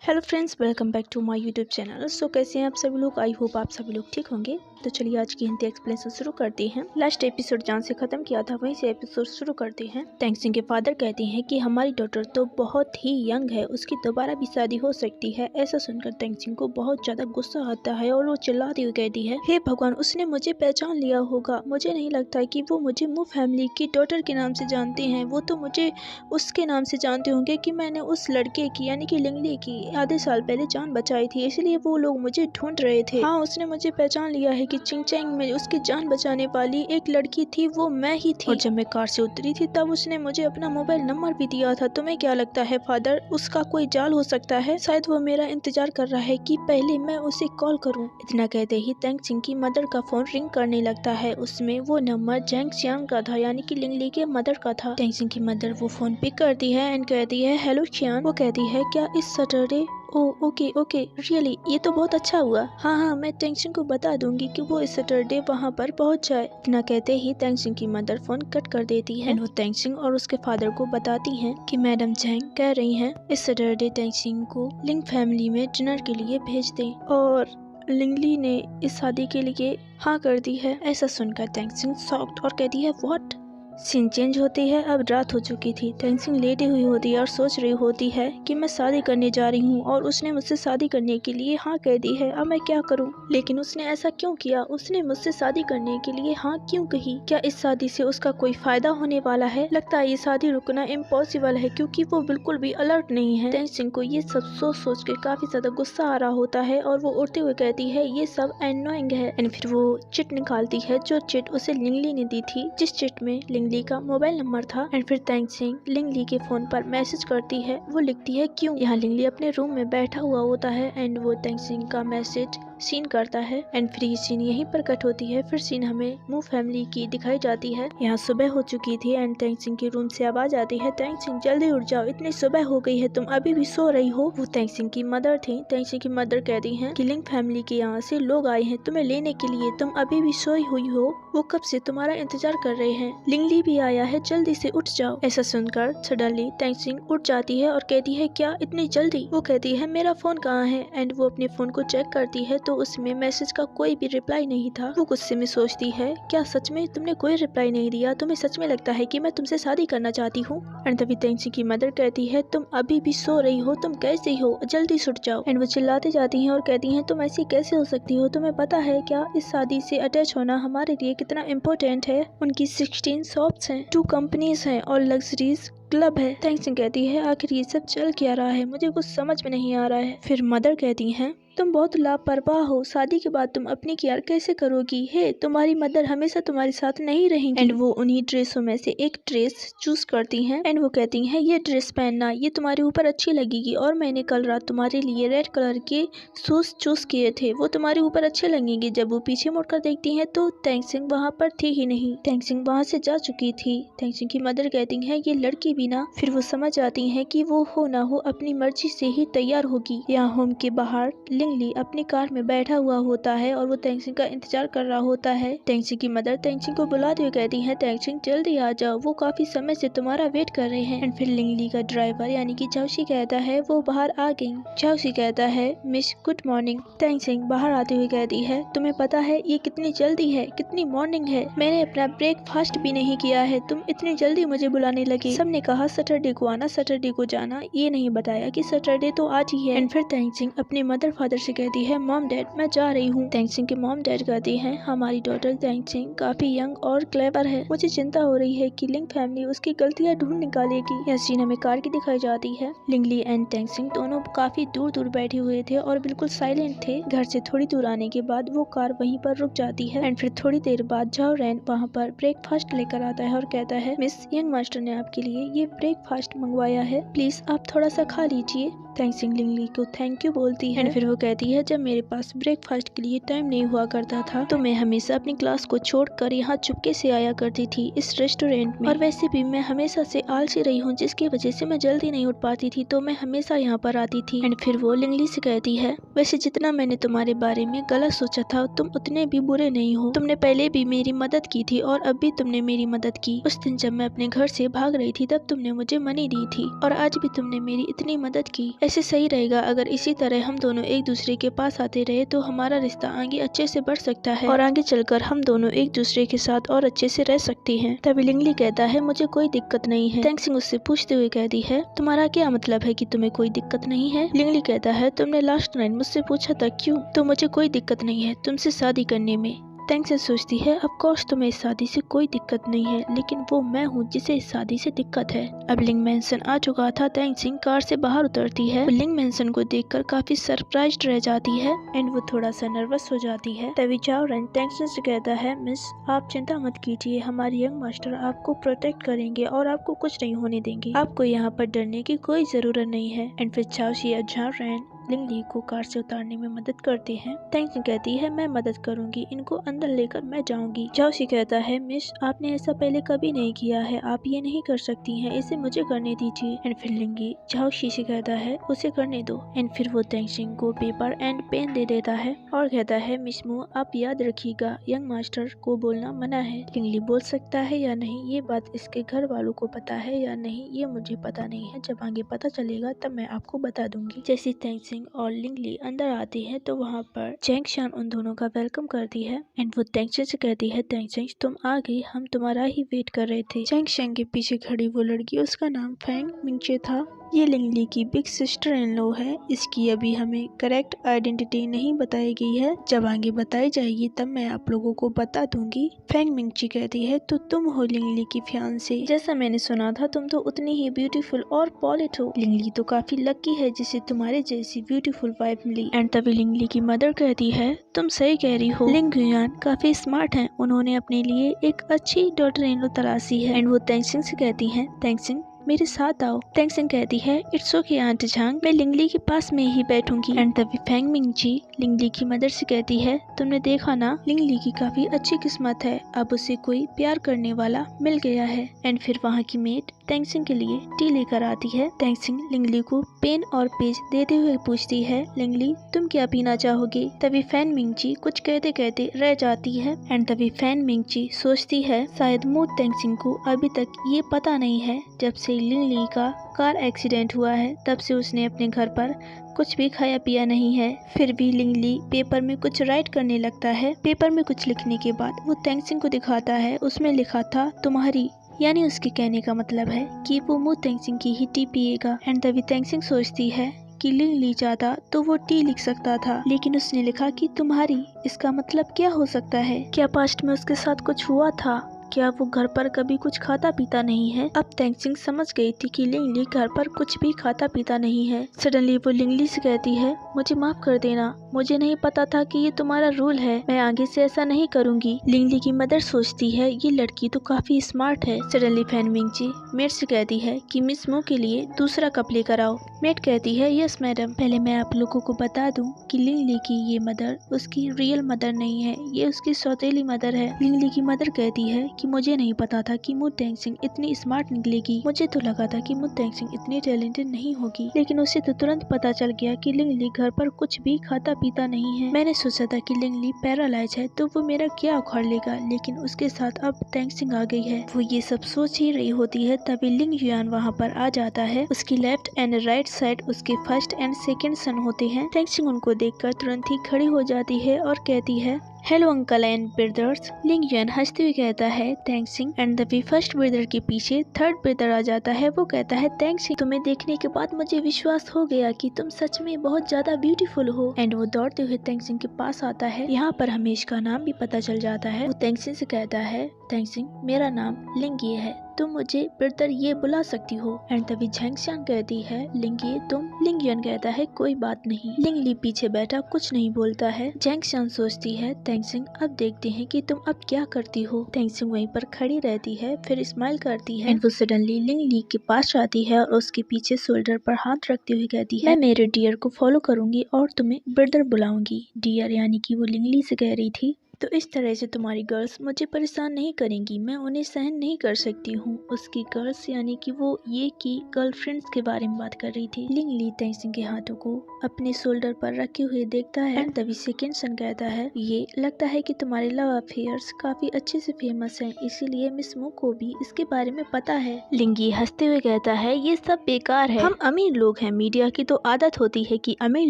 Hello friends, welcome back to my YouTube channel. So कैसे हैं आप सभी लोग? आई होप आप सभी लोग ठीक होंगे। तो चलिए आज की हिंदी एक्सप्लेनेशन शुरू करते हैं। लास्ट एपिसोड जहाँ से खत्म किया था वहीं से एपिसोड शुरू करते हैं। टेंगसिंग के फादर कहते हैं कि हमारी डॉटर तो बहुत ही यंग है, उसकी दोबारा भी शादी हो सकती है। ऐसा सुनकर टेंगसिंग को बहुत ज्यादा गुस्सा आता है और वो चिल्लाती हुई कहती है, हे भगवान, उसने मुझे पहचान लिया होगा। मुझे नहीं लगता कि वो मुझे मू फैमिली की डॉटर के नाम से जानते हैं। वो तो मुझे उसके नाम से जानते होंगे कि मैंने उस लड़के की यानी कि लिंगली की आधे साल पहले जान बचाई थी, इसलिए वो लोग मुझे ढूंढ रहे थे। हाँ, उसने मुझे पहचान लिया है कि चिंगचैंग में उसकी जान बचाने वाली एक लड़की थी, वो मैं ही थी। और जब मैं कार से उतरी थी तब उसने मुझे अपना मोबाइल नंबर भी दिया था। तुम्हें क्या लगता है फादर, उसका कोई जाल हो सकता है? शायद वो मेरा इंतजार कर रहा है कि पहले मैं उसे कॉल करूं। इतना कहते ही टेंगसिंग की मदर का फोन रिंग करने लगता है। उसमें वो नंबर जैंग चियांग का था, यानी कि लिंगली के मदर का था। टेंगसिंग की मदर वो फोन पिक करती है एंड कहती है, हेलो चियांग। वो कहती है, क्या इस सैटरडे? ओके रियली, ये तो बहुत अच्छा हुआ। हाँ, मैं टेंगसिंग को बता दूंगी कि वो इस सैटरडे वहाँ पर पहुँच जाए। इतना कहते ही टेंगसिंग की मदर फोन कट कर देती है। वो टेंगसिंग और उसके फादर को बताती हैं कि मैडम जैंग कह रही हैं इस सैटरडे टेंगसिंग को लिंग फैमिली में डिनर के लिए भेज दें। और लिंगली ने इस शादी के लिए हाँ कर दी है। ऐसा सुनकर टेंगसिंग शॉक्ड और कहती है, व्हाट? सीन चेंज होती है। अब रात हो चुकी थी। टेंगसिंग लेटी हुई होती है और सोच रही होती है कि मैं शादी करने जा रही हूँ और उसने मुझसे शादी करने के लिए हाँ कह दी है। अब मैं क्या करूँ? लेकिन उसने ऐसा क्यों किया? उसने मुझसे शादी करने के लिए हाँ क्यों कही? क्या इस शादी से उसका कोई फायदा होने वाला है? लगता है ये शादी रुकना इम्पॉसिबल है, क्योंकि वो बिल्कुल भी अलर्ट नहीं है। टेंगसिंग को ये सब सोच के काफी ज्यादा गुस्सा आ रहा होता है और वो उठते हुए कहती है, ये सब एनोइंग है। एंड फिर वो चिट निकालती है, जो चिट उसे लिंगली ने दी थी, जिस चिट में लिंगली का मोबाइल नंबर था। एंड फिर टेंगसिंग लिंगली के फोन पर मैसेज करती है। वो लिखती है, क्यों? यहाँ लिंगली अपने रूम में बैठा हुआ होता है एंड वो टेंगसिंग का मैसेज सीन करता है। एंड फिर ये सीन यहीं पर कट होती है। फिर सीन हमें मू फैमिली की दिखाई जाती है। यहाँ सुबह हो चुकी थी एंड टेंगसिंग के रूम से आवाज आती है, टेंगसिंग जल्दी उठ जाओ, इतनी सुबह हो गई है, तुम अभी भी सो रही हो। वो टेंगसिंग की मदर थी। टेंगसिंग की मदर कहती हैं कि लिंग फैमिली के यहाँ से लोग आए हैं तुम्हें लेने के लिए, तुम अभी भी सोई हुई हो, वो कब से तुम्हारा इंतजार कर रहे हैं। लिंगली भी आया है, जल्दी से उठ जाओ। ऐसा सुनकर सडनली टेंगसिंग उठ जाती है और कहती है, क्या इतनी जल्दी? वो कहती है, मेरा फोन कहाँ है? एंड वो अपने फोन को चेक करती है तो उसमें मैसेज का कोई भी रिप्लाई नहीं था। वो गुस्से में सोचती है, क्या सच में तुमने कोई रिप्लाई नहीं दिया? तुम्हें सच में लगता है कि मैं तुमसे शादी करना चाहती हूँ? एंड तभी टेंगसिंग की मदर कहती है, तुम अभी भी सो रही हो, तुम कैसे हो, जल्दी उठ जाओ। एंड वो चिल्लाती जाती हैं और कहती हैं, तुम ऐसी कैसे हो सकती हो? तुम्हें पता है क्या इस शादी से अटैच होना हमारे लिए कितना इम्पोर्टेंट है? उनकी 16 शॉप्स हैं, 2 कंपनीज हैं और लग्जरीज क्लब है। टेंगसिंग कहती है, आखिर ये सब चल क्या रहा है? मुझे कुछ समझ में नहीं आ रहा है। फिर मदर कहती हैं, तुम बहुत लापरवाह हो, शादी के बाद तुम अपनी केयर कैसे करोगी? हे, तुम्हारी मदर हमेशा तुम्हारे साथ नहीं रहेंगी। एंड वो उन्हीं ड्रेसों में से एक ड्रेस चूज करती हैं एंड वो कहती हैं, ये ड्रेस पहनना, ये तुम्हारे ऊपर अच्छी लगेगी और मैंने कल रात तुम्हारे लिए रेड कलर के शूज चूज किए थे, वो तुम्हारे ऊपर अच्छे लगेंगे। जब वो पीछे मुड़कर देखती हैं तो टेंगसिंग वहाँ पर थी ही नहीं। टेंगसिंग वहाँ से जा चुकी थी। टेंगसिंग की मदर कहती है, ये लड़की भी ना। फिर वो समझ जाती है कि वो हो ना हो अपनी मर्जी से ही तैयार होगी। यहाँ होम के बाहर लिंगली अपनी कार में बैठा हुआ होता है और वो टेंगसिंग का इंतजार कर रहा होता है। टेंगसिंग की मदर टेंगसिंग को बुलाते हुए कहती है, टेंगसिंग जल्दी आ जाओ, वो काफी समय से तुम्हारा वेट कर रहे हैं। एंड फिर लिंगली का ड्राइवर यानी कि झाउसी कहता है, वो बाहर आ गई। झाउसी कहता है, मिस गुड मॉर्निंग। टेंगसिंग बाहर आते हुए कहती है, तुम्हें पता है ये कितनी जल्दी है, कितनी मॉर्निंग है, मैंने अपना ब्रेकफास्ट भी नहीं किया है, तुम इतनी जल्दी मुझे बुलाने लगी। सबने कहा सैटरडे को आना, सैटरडे को जाना, ये नहीं बताया कि सैटरडे तो आज ही है। एंड फिर टेंगसिंग अपने मदर फादर से कहती है, मॉम डैड मैं जा रही हूँ। टेंगसिंग के मॉम डैड कहती हैं, हमारी डॉटर टेंगसिंग काफी यंग और क्लेवर है, मुझे चिंता हो रही है कि लिंग फैमिली उसकी गलतियाँ ढूंढ निकालेगी। यह सीन हमें कार की दिखाई जाती है। लिंगली एंड टेंगसिंग दोनों काफी दूर बैठे हुए थे और बिल्कुल साइलेंट थे। घर से थोड़ी दूर आने के बाद वो कार वहीं पर रुक जाती है। एंड फिर थोड़ी देर बाद झाओ रैन वहाँ पर ब्रेकफास्ट लेकर आता है और कहता है, मिस यंग मास्टर ने आपके लिए ये ब्रेकफास्ट मंगवाया है, प्लीज आप थोड़ा सा खा लीजिए। टेंगसिंग लिंगली को थैंक यू बोलती है। एंड फिर वो कहती है जब मेरे पास ब्रेकफास्ट के लिए टाइम नहीं हुआ करता था तो मैं हमेशा अपनी क्लास को छोड़कर यहाँ चुपके से आया करती थी इस रेस्टोरेंट में। और वैसे भी मैं हमेशा से आलसी रही हूँ जिसकी वजह से मैं जल्दी नहीं उठ पाती थी, तो मैं हमेशा यहाँ पर आती थी। एंड फिर वो लिंगली से कहती है वैसे जितना मैंने तुम्हारे बारे में गलत सोचा था तुम उतने भी बुरे नहीं हो। तुमने पहले भी मेरी मदद की थी और अब भी तुमने मेरी मदद की। उस दिन जब मैं अपने घर से भाग रही थी तब तुमने मुझे मनी दी थी और आज भी तुमने मेरी इतनी मदद की। ऐसे सही रहेगा अगर इसी तरह हम दोनों एक दूसरे के पास आते रहे तो हमारा रिश्ता आगे अच्छे से बढ़ सकता है और आगे चलकर हम दोनों एक दूसरे के साथ और अच्छे से रह सकते हैं। तभी लिंगली कहता है मुझे कोई दिक्कत नहीं है। टेंगसिंग उससे पूछते हुए कहती है तुम्हारा क्या मतलब है कि तुम्हें कोई दिक्कत नहीं है। लिंगली कहता है तुमने लास्ट नाइट मुझसे पूछा था क्यों, तो मुझे कोई दिक्कत नहीं है तुमसे शादी करने में। टेंगसिंग सोचती है ऑफ कोर्स तुम्हें इस शादी से कोई दिक्कत नहीं है, लेकिन वो मैं हूँ जिसे इस शादी से दिक्कत है। अब लिंग मैंसन आ चुका था। टेंगसिंग कार से बाहर उतरती है। लिंग मैंसन को देखकर काफी सरप्राइज्ड रह जाती है एंड वो थोड़ा सा नर्वस हो जाती है। तभी चाओ रन टेंगसिंग से कहता है मिस आप चिंता मत कीजिए, हमारे यंग मास्टर आपको प्रोटेक्ट करेंगे और आपको कुछ नहीं होने देंगे। आपको यहाँ पर डरने की कोई जरूरत नहीं है। एंड फिर चाओ शी और चाओ रन लिंगली को कार से उतारने में मदद करते हैं। टेंगसिंग कहती है मैं मदद करूंगी, इनको अंदर लेकर मैं जाऊंगी। झाओशी कहता है मिस आपने ऐसा पहले कभी नहीं किया है, आप ये नहीं कर सकती हैं, इसे मुझे करने दीजिए। एंड फिर लिंगी झाओशी से कहता है उसे करने दो। एंड फिर वो टेंगसिंग को पेपर एंड पेन दे देता है और कहता है मिस मू आप याद रखिएगा यंग मास्टर को बोलना मना है। लिंगली बोल सकता है या नहीं ये बात इसके घर वालों को पता है या नहीं ये मुझे पता नहीं है, जब आगे पता चलेगा तब मैं आपको बता दूंगी। जैसे टेंगसिंग और लिंगली अंदर आती है तो वहाँ पर चैंग शान उन दोनों का वेलकम करती है। एंड वो टेंगसिंग से कहती है टेंगसिंग तुम आ गई, हम तुम्हारा ही वेट कर रहे थे। चैंग शान के पीछे खड़ी वो लड़की उसका नाम फेंग मिंगचे था। ये लिंगली की बिग सिस्टर इन लॉ है। इसकी अभी हमें करेक्ट आइडेंटिटी नहीं बताई गई है, जब आगे बताई जाएगी तब मैं आप लोगों को बता दूंगी। फेंग मिंगची कहती है तो तुम हो लिंगली की फियांसे। जैसा मैंने सुना था तुम तो उतनी ही ब्यूटीफुल और पॉलिट हो। लिंगली तो काफी लकी है जिसे तुम्हारे जैसी ब्यूटीफुल वाइफ मिली। एंड तभी लिंगली की मदर कहती है तुम सही कह रही हो, लिंग युआन काफी स्मार्ट है, उन्होंने अपने लिए एक अच्छी डॉटर इन लॉ तलाशी है। एंड वो टेंगसिंग से कहती है टेंगसिंग मेरे साथ आओ। टेंगसिंग कहती है इट्स ओके आंटी झांग, मैं लिंगली के पास में ही बैठूंगी। एंड तभी फेंग मिंगची लिंगली की मदर से कहती है तुमने देखा ना लिंगली की काफी अच्छी किस्मत है, अब उसे कोई प्यार करने वाला मिल गया है। एंड फिर वहाँ की मेड टेंगसिंग के लिए टी लेकर आती है। टेंगसिंग लिंगली को पेन और पेज देते हुए पूछती है लिंगली तुम क्या पीना चाहोगे। तभी फैन मिंगची कुछ कहते कहते रह जाती है। एंड तभी फैन मिंगची सोचती है शायद मू टेंगसिंग को अभी तक ये पता नहीं है जब से लिंगली का कार एक्सीडेंट हुआ है तब से उसने अपने घर पर कुछ भी खाया पिया नहीं है। फिर भी लिंगली पेपर में कुछ राइट करने लगता है। पेपर में कुछ लिखने के बाद वो टेंगसिंग को दिखाता है, उसमें लिखा था तुम्हारी, यानी उसके कहने का मतलब है कि वो मू टेंगसिंग की ही टी पिएगा। एंड तभी टेंगसिंग सोचती है कि लिंगली चाहता तो वो टी लिख सकता था, लेकिन उसने लिखा कि तुम्हारी, इसका मतलब क्या हो सकता है। क्या पास्ट में उसके साथ कुछ हुआ था, क्या वो घर पर कभी कुछ खाता पीता नहीं है। अब टेंगसिंग समझ गई थी कि लिंगली घर पर कुछ भी खाता पीता नहीं है। सडनली वो लिंगली से कहती है मुझे माफ कर देना, मुझे नहीं पता था कि ये तुम्हारा रूल है, मैं आगे से ऐसा नहीं करूंगी। लिंगली की मदर सोचती है ये लड़की तो काफी स्मार्ट है। सडनली फैन मिंगची मेड से कहती है कि मिस मू के लिए दूसरा कप लेकर आओ। मेड कहती है यस मैडम। पहले मैं आप लोगों को बता दूं कि लिंगली की ये मदर उसकी रियल मदर नहीं है, ये उसकी सौतेली मदर है। लिंगली की मदर कहती है कि मुझे नहीं पता था कि मू टेंगसिंग इतनी स्मार्ट निकलेगी, मुझे तो लगा था कि मू टेंगसिंग इतनी टैलेंटेड नहीं होगी, लेकिन उसे तो तुरंत पता चल गया कि लिंगली घर पर कुछ भी खाता पीता नहीं है। मैंने सोचा था कि लिंगली पैरालाइज है तो वो मेरा क्या उखाड़ लेगा, लेकिन उसके साथ अब टेंगसिंग आ गई है। वो ये सब सोच ही रही होती है तभी लिंग युआन वहाँ पर आ जाता है। उसकी लेफ्ट एंड राइट साइड उसके फर्स्ट एंड सेकंड सन होते हैं। टेंगसिंग उनको देखकर तुरंत ही खड़ी हो जाती है और कहती है हेलो अंकल एंड ब्रदर्स। लिंग युआन हंसते हुए कहता है टेंगसिंग। एंड तभी फर्स्ट ब्रदर के पीछे थर्ड ब्रदर आ जाता है। वो कहता है टेंगसिंग तुम्हें देखने के बाद मुझे विश्वास हो गया कि तुम सच में बहुत ज्यादा ब्यूटीफुल हो। एंड वो दौड़ते हुए टेंगसिंग के पास आता है। यहाँ पर हमें इसका नाम भी पता चल जाता है। वो टेंगसिंग से कहता है टेंगसिंग मेरा नाम लिंग ये है, तुम मुझे ब्रदर ये बुला सकती हो। एंड तभी झेंगशान कहती है लिंग ये तुम। लिंग यान कहता है कोई बात नहीं। लिंग ली पीछे बैठा कुछ नहीं बोलता है। झेंगशान सोचती है तेंगसिंग अब देखते हैं कि तुम अब क्या करती हो। तेंगसिंग वहीं पर खड़ी रहती है, फिर स्माइल करती है। एंड वो सडनली लिंग ली के पास आती है और उसके पीछे शोल्डर पर हाथ रखते हुए कहती है मैं मेरे डियर को फॉलो करूंगी और तुम्हें ब्रदर बुलाऊंगी। डियर यानी कि वो लिंग ली से कह रही थी तो इस तरह से तुम्हारी गर्ल्स मुझे परेशान नहीं करेंगी, मैं उन्हें सहन नहीं कर सकती हूँ। उसकी गर्ल्स यानी कि वो ये की गर्लफ्रेंड्स के बारे में बात कर रही थी। लिंग ली तेंगसिंग के हाथों को अपने शोल्डर पर रखे हुए देखता है। एंड तभी सेकंड सन कहता है ये लगता है कि तुम्हारे लव अफेयर्स काफी अच्छे से फेमस हैं, इसीलिए मिस मू को भी इसके बारे में पता है। लिंगी हंसते हुए कहता है ये सब बेकार है, हम अमीर लोग हैं, मीडिया की तो आदत होती है कि अमीर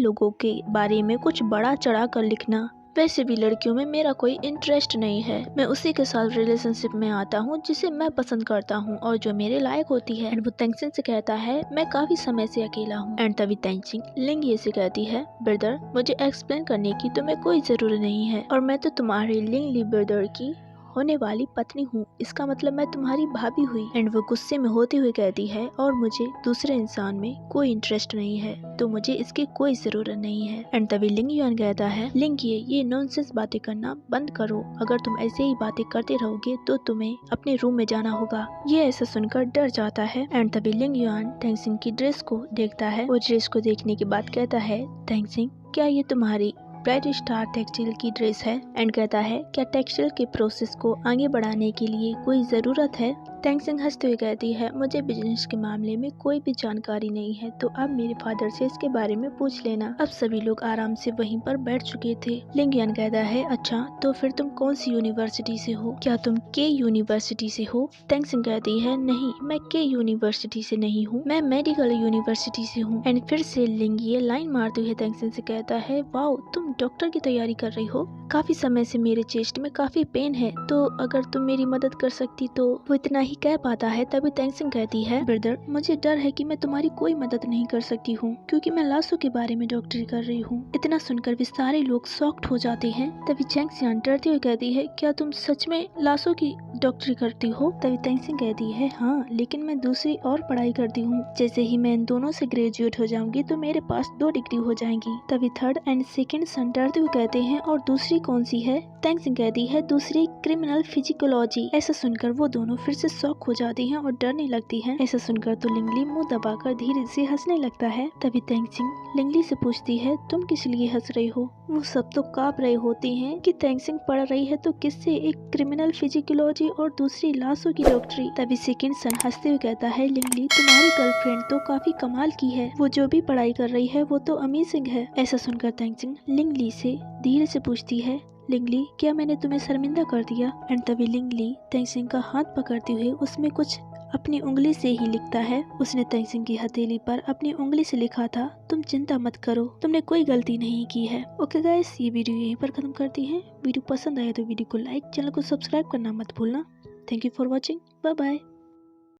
लोगों के बारे में कुछ बड़ा चढ़ा कर लिखना। वैसे भी लड़कियों में मेरा कोई इंटरेस्ट नहीं है, मैं उसी के साथ रिलेशनशिप में आता हूँ जिसे मैं पसंद करता हूँ और जो मेरे लायक होती है। एंड वो तेंगसिंग से कहता है मैं काफी समय से अकेला हूँ। एंड तभी तेंगसिंग लिंग ये से कहती है ब्रदर मुझे एक्सप्लेन करने की तुम्हें कोई जरूरत नहीं है और मैं तो तुम्हारे लिंग ली ब्रदर की होने वाली पत्नी हूँ, इसका मतलब मैं तुम्हारी भाभी हुई। एंड वो गुस्से में होते हुए कहती है और मुझे दूसरे इंसान में कोई इंटरेस्ट नहीं है, तो मुझे इसकी कोई जरूरत नहीं है। एंड तभी लिंग युआन कहता है लिंग ये नॉनसेंस बातें करना बंद करो, अगर तुम ऐसे ही बातें करते रहोगे तो तुम्हें अपने रूम में जाना होगा। ये ऐसा सुनकर डर जाता है। एंड तभी लिंग युआन तेंगसिंग की ड्रेस को देखता है। वो ड्रेस को देखने के बाद कहता है तेंगसिंग क्या ये तुम्हारी ब्राइट स्टार टेक्सटाइल की ड्रेस है। एंड कहता है क्या टेक्सटाइल के प्रोसेस को आगे बढ़ाने के लिए कोई जरूरत है। तेंगसिंग हंसते हुए कहती है मुझे बिजनेस के मामले में कोई भी जानकारी नहीं है, तो अब मेरे फादर से इसके बारे में पूछ लेना। अब सभी लोग आराम से वहीं पर बैठ चुके थे। लिंग यान कहता है अच्छा तो फिर तुम कौन सी यूनिवर्सिटी से हो, क्या तुम के यूनिवर्सिटी से हो। तेंगसिंग कहती है नहीं मैं के यूनिवर्सिटी से नहीं हूँ, मैं मेडिकल यूनिवर्सिटी से हूँ। एंड फिर से लिंग ये लाइन मारते हुए तेंगसिंग से कहता है वाओ तुम डॉक्टर की तैयारी कर रही हो, काफी समय से मेरे चेस्ट में काफी पेन है, तो अगर तुम मेरी मदद कर सकती तो। वो इतना ही कह पाता है तभी तेंगसिंग कहती है ब्रदर मुझे डर है कि मैं तुम्हारी कोई मदद नहीं कर सकती हूँ क्योंकि मैं लाशों के बारे में डॉक्टरी कर रही हूँ। इतना सुनकर भी सारे लोग शॉक्ड हो जाते हैं। तभी झेंगशान डरते हुए कहती है क्या तुम सच में लाशों की डॉक्टरी करती हो। तभी तेंगसिंग कहती है हाँ लेकिन मैं दूसरी और पढ़ाई करती हूँ, जैसे ही मैं इन दोनों से ग्रेजुएट हो जाऊंगी तो मेरे पास 2 डिग्री हो जाएंगी। तभी थर्ड एंड सेकंड सन डरते हुए कहते हैं और दूसरी कौन सी है। तेंगसिंग कहती है दूसरी क्रिमिनल फिजिकोलॉजी। ऐसा सुनकर वो दोनों फिर से शॉक हो जाती हैं और डरने लगती हैं। ऐसा सुनकर तो लिंगली मुंह दबाकर धीरे से हंसने लगता है। तभी तेंगसिंग लिंगली से पूछती है तुम किस लिए हंस रही हो। वो सब तो कांप रहे होते हैं कि तेंगसिंग पढ़ रही है तो किससे, एक क्रिमिनल फिजिकोलॉजी और दूसरी लाशों की डॉक्टरी। तभी सेकंड सन हंसते हुए कहता है लिंगली तुम्हारी गर्लफ्रेंड तो काफी कमाल की है, वो जो भी पढ़ाई कर रही है वो तो अमेजिंग है। ऐसा सुनकर तेंगसिंग लिंगली से धीरे से पूछती है लिंगली क्या मैंने तुम्हें शर्मिंदा कर दिया। एंड तभी लिंगली तेंगसिंग का हाथ पकड़ते हुए उसमें कुछ अपनी उंगली से ही लिखता है। उसने तेंगसिंग की हथेली पर अपनी उंगली से लिखा था तुम चिंता मत करो, तुमने कोई गलती नहीं की है। ओके गाइस ये वीडियो यहीं पर खत्म करती है। वीडियो पसंद आया तो वीडियो को लाइक, चैनल को सब्सक्राइब करना मत भूलना। Thank you for watching, bye bye.